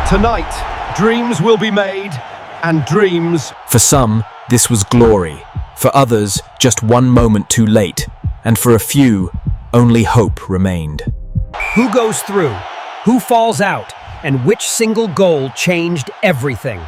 Tonight, dreams will be made, and dreams... For some, this was glory. For others, just one moment too late. And for a few, only hope remained. Who goes through? Who falls out? And which single goal changed everything?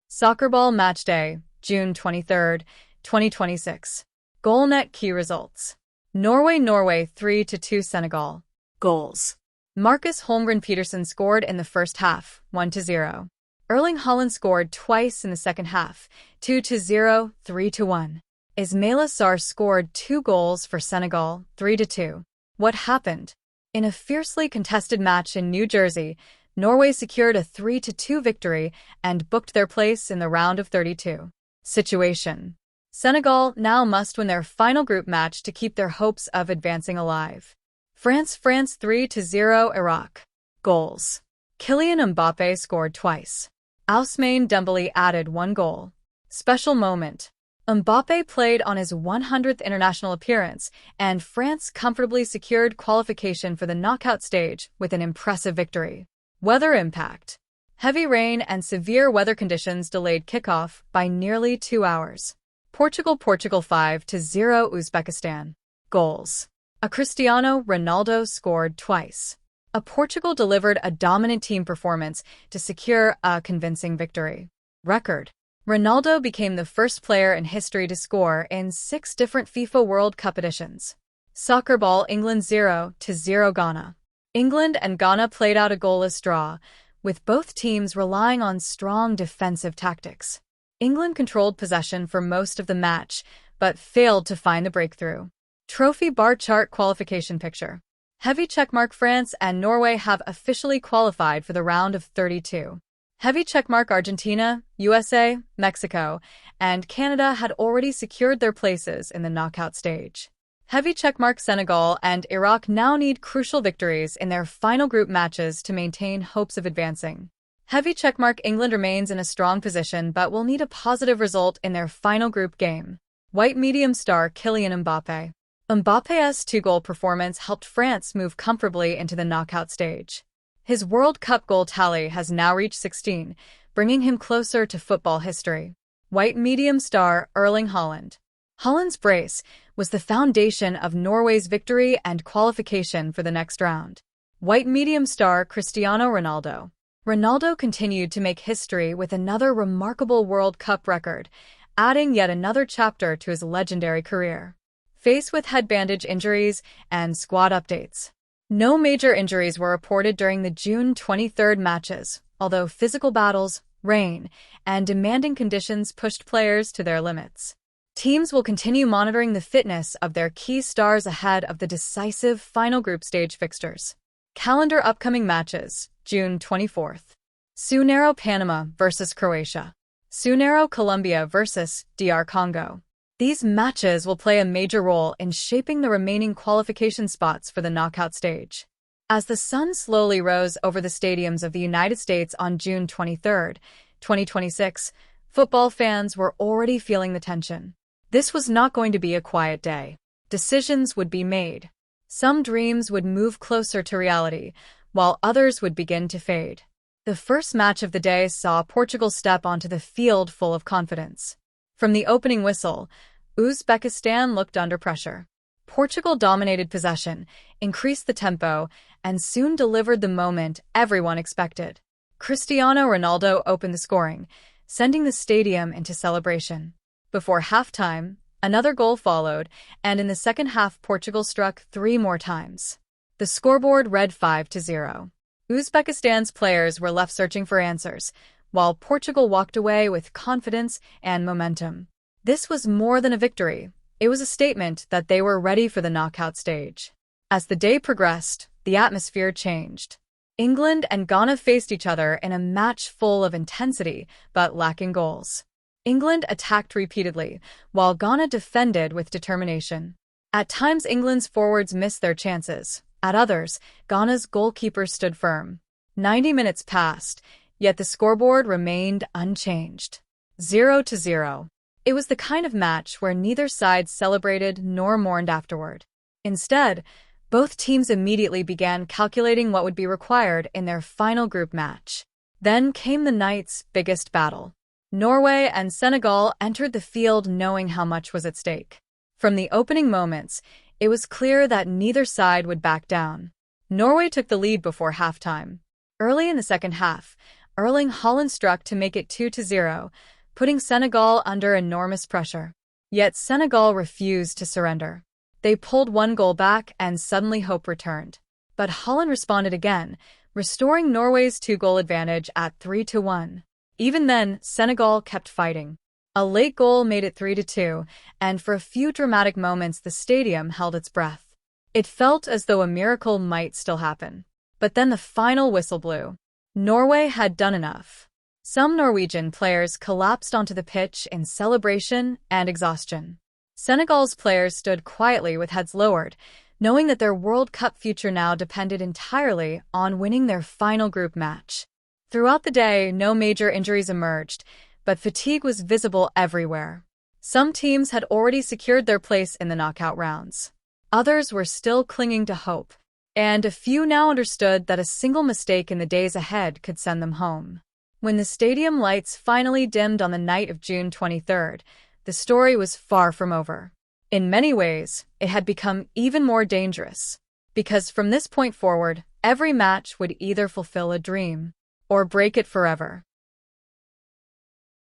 Soccer Ball Match Day, June 23rd, 2026. Goal net key results. Norway 3-2 Senegal. Goals. Marcus Holmgren Peterson scored in the first half, 1-0. Erling Haaland scored twice in the second half, 2-0, 3-1. Ismaila Sarr scored 2 goals for Senegal, 3-2. What happened? In a fiercely contested match in New Jersey, Norway secured a 3-2 victory and booked their place in the round of 32. Situation. Senegal now must win their final group match to keep their hopes of advancing alive. France 3-0 Iraq. Goals. Kylian Mbappé scored twice. Ousmane Dembélé added 1 goal. Special moment. Mbappé played on his 100th international appearance, and France comfortably secured qualification for the knockout stage with an impressive victory. Weather impact. Heavy rain and severe weather conditions delayed kickoff by nearly 2 hours. Portugal 5-0 Uzbekistan. Goals. A Cristiano Ronaldo scored twice. Portugal delivered a dominant team performance to secure a convincing victory. Record. Ronaldo became the first player in history to score in 6 different FIFA World Cup editions. Soccer Ball England 0-0 Ghana. England and Ghana played out a goalless draw, with both teams relying on strong defensive tactics. England controlled possession for most of the match, but failed to find the breakthrough. Trophy bar chart qualification picture. Heavy checkmark France and Norway have officially qualified for the round of 32. Heavy checkmark Argentina, USA, Mexico, and Canada had already secured their places in the knockout stage. Heavy checkmark Senegal and Iraq now need crucial victories in their final group matches to maintain hopes of advancing. Heavy checkmark England remains in a strong position but will need a positive result in their final group game. White medium star Kylian Mbappé. Mbappe's 2-goal performance helped France move comfortably into the knockout stage. His World Cup goal tally has now reached 16, bringing him closer to football history. White medium star Erling Haaland. Haaland's brace was the foundation of Norway's victory and qualification for the next round. White medium star Cristiano Ronaldo. Ronaldo continued to make history with another remarkable World Cup record, adding yet another chapter to his legendary career. Faced with head bandage injuries and squad updates. No major injuries were reported during the June 23rd matches, although physical battles, rain, and demanding conditions pushed players to their limits. Teams will continue monitoring the fitness of their key stars ahead of the decisive final group stage fixtures. Calendar upcoming matches, June 24th. Sunero Panama vs Croatia. Sunero Colombia vs DR Congo. These matches will play a major role in shaping the remaining qualification spots for the knockout stage. As the sun slowly rose over the stadiums of the United States on June 23, 2026, football fans were already feeling the tension. This was not going to be a quiet day. Decisions would be made. Some dreams would move closer to reality, while others would begin to fade. The first match of the day saw Portugal step onto the field full of confidence. From the opening whistle, Uzbekistan looked under pressure. Portugal dominated possession, increased the tempo, and soon delivered the moment everyone expected. Cristiano Ronaldo opened the scoring, sending the stadium into celebration. Before halftime, another goal followed, and in the second half Portugal struck 3 more times. The scoreboard read 5-0. Uzbekistan's players were left searching for answers, while Portugal walked away with confidence and momentum. This was more than a victory. It was a statement that they were ready for the knockout stage. As the day progressed, the atmosphere changed. England and Ghana faced each other in a match full of intensity, but lacking goals. England attacked repeatedly, while Ghana defended with determination. At times England's forwards missed their chances. At others, Ghana's goalkeeper stood firm. 90 minutes passed, yet the scoreboard remained unchanged. 0-0. It was the kind of match where neither side celebrated nor mourned afterward. Instead, Both teams immediately began calculating what would be required in their final group match. Then came the night's biggest battle. Norway and Senegal entered the field knowing how much was at stake. From the opening moments, it was clear that neither side would back down. Norway took the lead before halftime. Early in the second half, Erling Haaland struck to make it 2-0, putting Senegal under enormous pressure. Yet Senegal refused to surrender. They pulled one goal back and suddenly hope returned. But Haaland responded again, restoring Norway's two-goal advantage at 3-1. Even then, Senegal kept fighting. A late goal made it 3-2, and for a few dramatic moments the stadium held its breath. It felt as though a miracle might still happen. But then the final whistle blew. Norway had done enough. Some Norwegian players collapsed onto the pitch in celebration and exhaustion. Senegal's players stood quietly with heads lowered, knowing that their World Cup future now depended entirely on winning their final group match. Throughout the day, no major injuries emerged, but fatigue was visible everywhere. Some teams had already secured their place in the knockout rounds. Others were still clinging to hope, and a few now understood that a single mistake in the days ahead could send them home. When the stadium lights finally dimmed on the night of June 23rd, the story was far from over. In many ways, it had become even more dangerous, because from this point forward, every match would either fulfill a dream or break it forever.